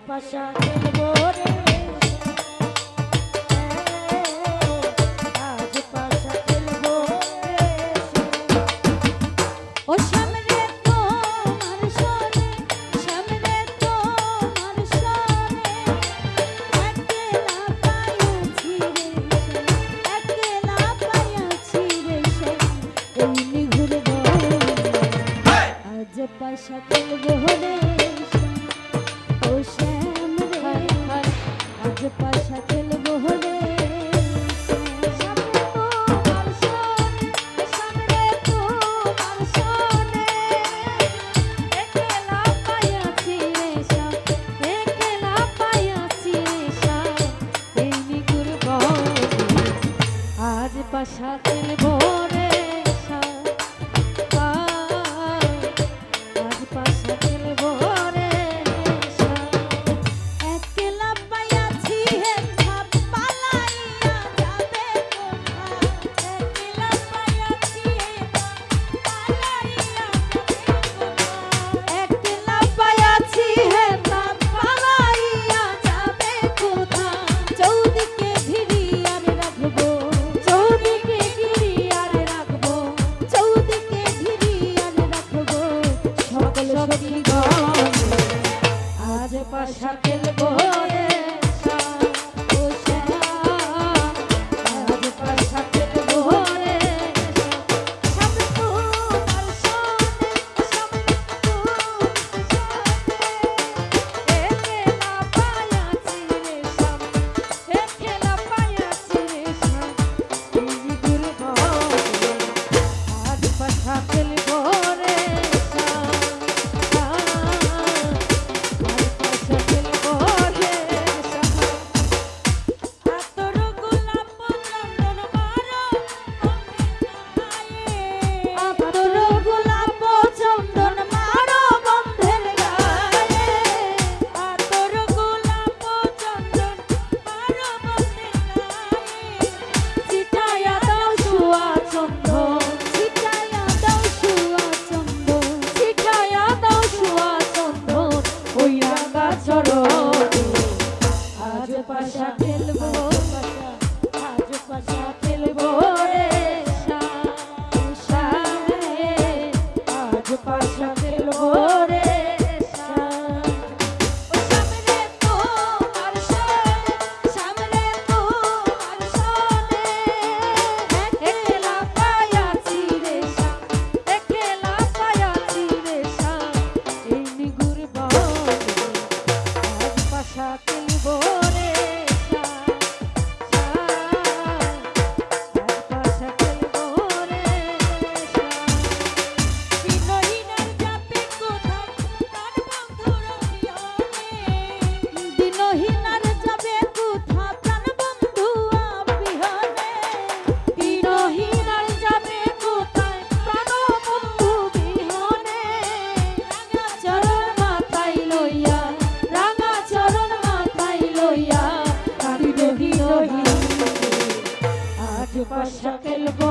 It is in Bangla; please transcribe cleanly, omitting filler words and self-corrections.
পাশা খেলবো রে আজ পাশা খেলবো রে ও সামনে তোমার সনে সামনে তোমার সনে একলা পাইছি রে একলা পাইছি রে এই নিঘুর আজ পাশা খেলবো রে ও শ্যাম রে আজ পাশা খেলবো রে সামনে তোমার সনে একলা পাইছি রে একলা পাইছি রে এই নিঘুর আজ পাশা খেলবো রে আজ পাশা খেলবো রে একলা পাইছি হে ভাব পালাইয়া যাবে কোথা একলা পাইছি হে পালাইয়া একলা পাইছি হে ভাব পালাইয়া যাবে কোথা চৌদিকে ঘিরিয়ারে রাখবো চৌদিকে ঘিরিয়ারে রাখবো চৌদিকে ঘিরিয়ারে রাখবো সকল সখী আজ পাশা খেলবো রে ও শ্যাম আজ পাশা খেলবো রে সামনে তোমার সনে সামনে তোমার সনে একলা পাইছি রে একলা পাইছি রে আজ পাশা খেলবো রে আজ পাশা খেলবো আজ পাশা খেলবো রে আজ পাশা খেলবো রে সামনে তোমার সনে সামনে তোমার সনে একলা পাইছি রে একলা পাইছি রে এই নিগুর আজ পাশা খেলবো রে আজ পাশা খেলবো রে দিনহীনার যাবে কোথায় তার বন্ধুর বিহনে দিনহীনার যাবে কোথায় প্রাণ বন্ধু বিহনে দিনহীনার যাবে কোথায় প্রাণ বন্ধু বিহনে রাঙা চরণ মাথায় লইয়া রাঙা চরণ মাথায় লইয়া কাঁদিবে বিরহী আজ পাশা খেলবো